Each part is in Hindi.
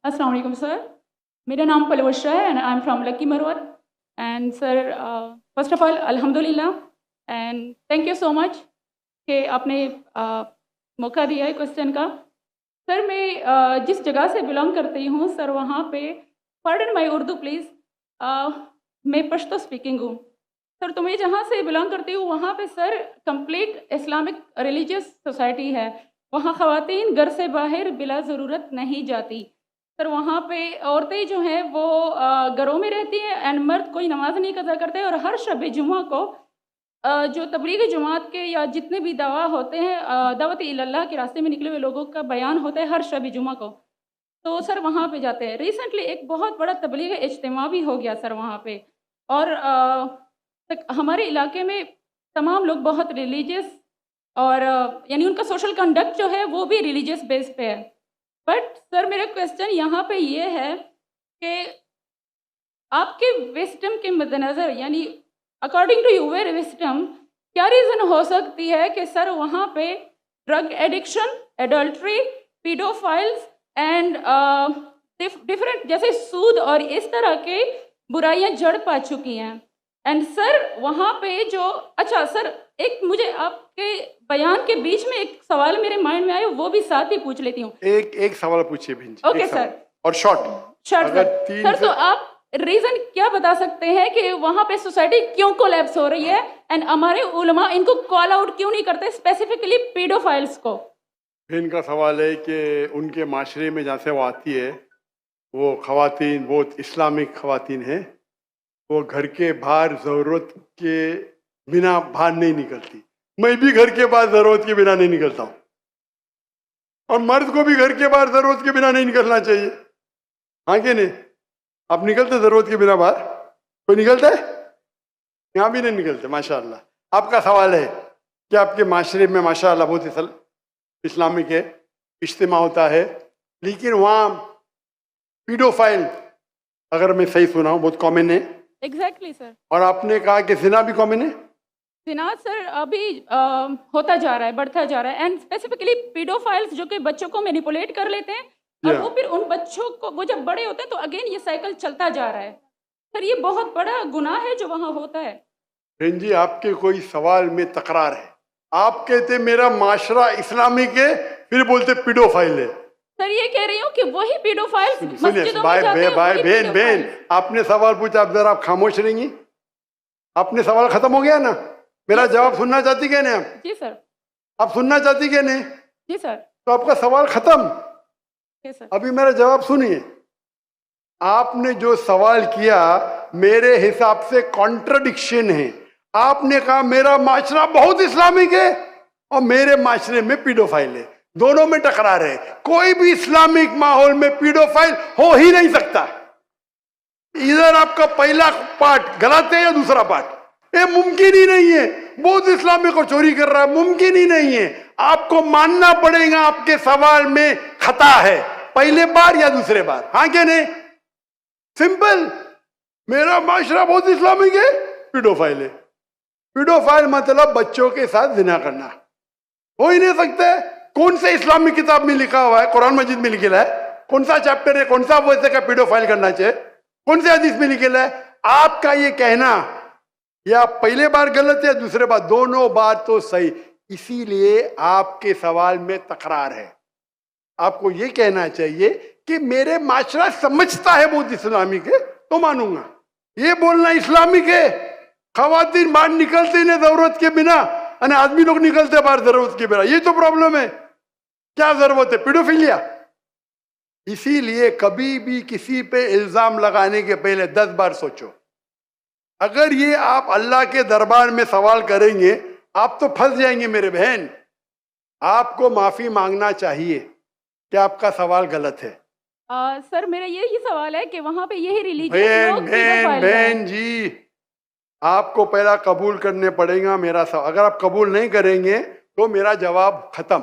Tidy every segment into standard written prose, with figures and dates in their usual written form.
अस्सलाम वालेकुम सर, मेरा नाम पलवशा है and I am from Lakki Marwat and sir first of all अल्हम्दुलिल्लाह and thank you so much कि आपने मौका दिया है क्वेश्चन का। सर मैं जिस जगह से बिलोंग करती हूँ सर वहाँ पे पार्डन माई उर्दू प्लीज़, मैं पश्तो स्पीकिंग हूँ सर। तो मैं जहाँ से बिलोंग करती हूँ वहाँ पे sir complete Islamic religious society है। वहाँ ख़वातीन घर से बाहर बिला ज़रूरत नहीं जाती सर। वहाँ पे औरतें जो हैं वो घरों में रहती हैं एंड मर्द कोई नमाज नहीं कज़ा करते। और हर शब जुमा को जो तबलीगी जमात के या जितने भी दवा होते हैं दावत इल्लल्लाह के रास्ते में निकले हुए लोगों का बयान होता है हर शब जुमा को, तो सर वहाँ पे जाते हैं। रिसेंटली एक बहुत बड़ा तबलीगी इज्तिमा भी हो गया सर वहाँ पे। और हमारे इलाके में तमाम लोग बहुत रिलीजियस और यानी उनका सोशल कंडक्ट जो है वो भी रिलीजियस बेस पे है। बट सर मेरा क्वेश्चन यहाँ पे ये है कि आपके विस्डम के मद्देनज़र यानी अकॉर्डिंग टू यूर विस्डम क्या रीज़न हो सकती है कि सर वहाँ पे drug addiction, adultery, paedophiles and different जैसे सूद और इस तरह के बुराइयाँ जड़ पा चुकी हैं। एंड सर वहाँ पे जो अच्छा सर एक मुझे आपके बयान के बीच में एक सवाल मेरे माइंड में आया, वो भी साथ ही पूछ लेती हूँ। एक सवाल पूछिए भिंज। ओके सर, और शॉर्ट सर तो आप रीजन क्या बता सकते हैं कि वहाँ पे सोसाइटी क्यों कोलैप्स हो रही है एंड हमारे उलमा इनको कॉल आउट क्यों नहीं करते, स्पेसिफिकली पीडोफाइल्स को? फिर इनका सवाल है कि उनके माशरे में जहाँ से वो आती है वो खवातीन बहुत इस्लामिक खवातीन हैं, वो घर के बाहर ज़रूरत के बिना बाहर नहीं निकलती। मैं भी घर के बाहर ज़रूरत के बिना नहीं निकलता हूँ और मर्द को भी घर के बाहर ज़रूरत के बिना नहीं निकलना चाहिए। हाँ कि नहीं? आप निकलते ज़रूरत के बिना बाहर? कोई निकलता है? यहाँ भी नहीं निकलते माशाअल्लाह। आपका सवाल है कि आपके माशरे में माशाअल्लाह बहुत इस्लामिक है, इज्तिमा होता है, लेकिन वहाँ पीडोफाइल अगर मैं सही सुना हूँ बहुत कॉमन है। Exactly sir. और आपने कहा कि जिना भी कॉमन है? जिना सर अभी होता जा रहा है, बढ़ता जा रहा है एंड स्पेसिफिकली पीडोफाइल्स जो कि बच्चों को मैनिपुलेट कर लेते हैं और वो फिर उन बच्चों को वो जब बड़े होते हैं तो अगेन ये साइकिल चलता जा रहा है सर। ये बहुत बड़ा गुनाह है जो वहाँ होता है। बहन जी आपके कोई सवाल में तकरार है। आप कहते मेरा माशरा इस्लामिक है, फिर बोलते पीडोफाइल है। सर ये कह रही हूँ कि वही पीडोफाइल्स मस्जिदों में जाते हैं। भाई बहन आपने सवाल पूछा, आप जरा आप खामोश रहेंगी? आपने सवाल खत्म हो गया ना? मेरा जवाब सुनना चाहती क्या नहीं आप? जी सर। आप सुनना चाहती क्या नहीं? जी सर। तो आपका सवाल खत्म। सर अभी मेरा जवाब सुनिए। आपने जो सवाल किया मेरे हिसाब से कॉन्ट्रडिक्शन है। आपने कहा मेरा माशरा बहुत इस्लामिक है और मेरे माशरे में पीडोफाइल है, दोनों में टकरार है। कोई भी इस्लामिक माहौल में पीडोफाइल हो ही नहीं सकता। इधर आपका पहला पार्ट गलत है या दूसरा पार्ट? ये मुमकिन ही नहीं है। बहुत इस्लामिक और चोरी कर रहा है, मुमकिन ही नहीं है। आपको मानना पड़ेगा आपके सवाल में खता है, पहले बार या दूसरे बार। हाँ क्या नहीं? सिंपल। मेरा माशरा बहुत इस्लामिक है, पीडोफाइल है। पीडोफाइल मतलब बच्चों के साथ जिना करना हो ही नहीं सकता है। कौन से इस्लामिक किताब में लिखा हुआ है? कुरान मजीद में लिखा है? कौन सा चैप्टर है? कौन सा वैसे का पीडोफाइल करना चाहिए? कौन से हदीस में लिखा है? आपका ये कहना या पहले बार गलत है, दूसरे बार, दोनों बार तो सही। इसीलिए आपके सवाल में तकरार है। आपको ये कहना चाहिए कि मेरे माशरा समझता है बहुत इस्लामिक है तो मानूंगा। ये बोलना इस्लामिक है, खवातीन बाहर निकलते नहीं जरूरत के बिना और आदमी लोग निकलते बाहर जरूरत के बिना, ये तो प्रॉब्लम है। क्या जरूरत है? पीडोफिलिया। इसीलिए कभी भी किसी पे इल्जाम लगाने के पहले 10 बार सोचो। अगर ये आप अल्लाह के दरबार में सवाल करेंगे आप तो फंस जाएंगे मेरे बहन। आपको माफी मांगना चाहिए कि आपका सवाल गलत है। सर मेरा यही सवाल है कि वहाँ पे यही रिलीजियस लोग बहन जी आपको पहला कबूल करने पड़ेगा मेरा सवाल। अगर आप कबूल नहीं करेंगे तो मेरा जवाब खत्म।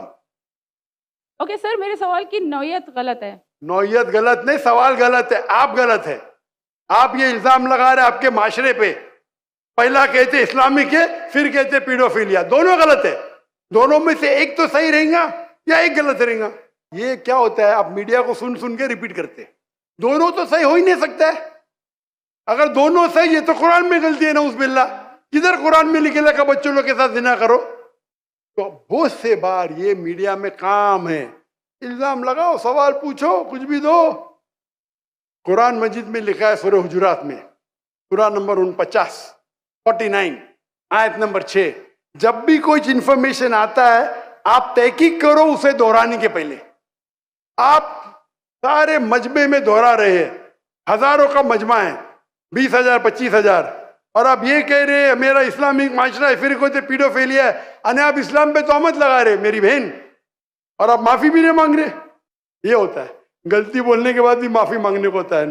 ओके सर, मेरे सवाल की नौयत गलत है। नौयत गलत नहीं, सवाल गलत है, आप गलत है। आप ये इल्जाम लगा रहे आपके माशरे पे। पहला कहते इस्लामिक है, फिर कहते पीडोफिलिया। दोनों गलत है। दोनों में से एक तो सही रहेगा या एक गलत रहेगा। ये क्या होता है, आप मीडिया को सुन सुन के रिपीट करते हैं। दोनों तो सही हो ही नहीं सकता है। अगर दोनों सही है तो कुरान में गलती है ना, उस बिल्ला किधर कुरान में लिखेगा कि बच्चों लोग के साथ जिना करो। तो बहुत से बार ये मीडिया में काम है, इल्जाम लगाओ, सवाल पूछो, कुछ भी दो। कुरान मजीद में लिखा है सूरह हुजुरात में, सूरह नंबर 49 आयत नंबर 6, जब भी कोई इंफॉर्मेशन आता है आप तहकीक करो उसे दोहराने के पहले। आप सारे मजमे में दोहरा रहे हैं, हजारों का मजमा है, 20,000 25,000, और आप ये कह रहे हैं मेरा इस्लामिक माशरा है, फिर कोई पीडोफिलिया है, अने आप इस्लाम पे तोहमत लगा रहे मेरी बहन, और आप माफी भी नहीं मांग रहे। ये होता है, गलती बोलने के बाद भी माफी मांगने को होता है।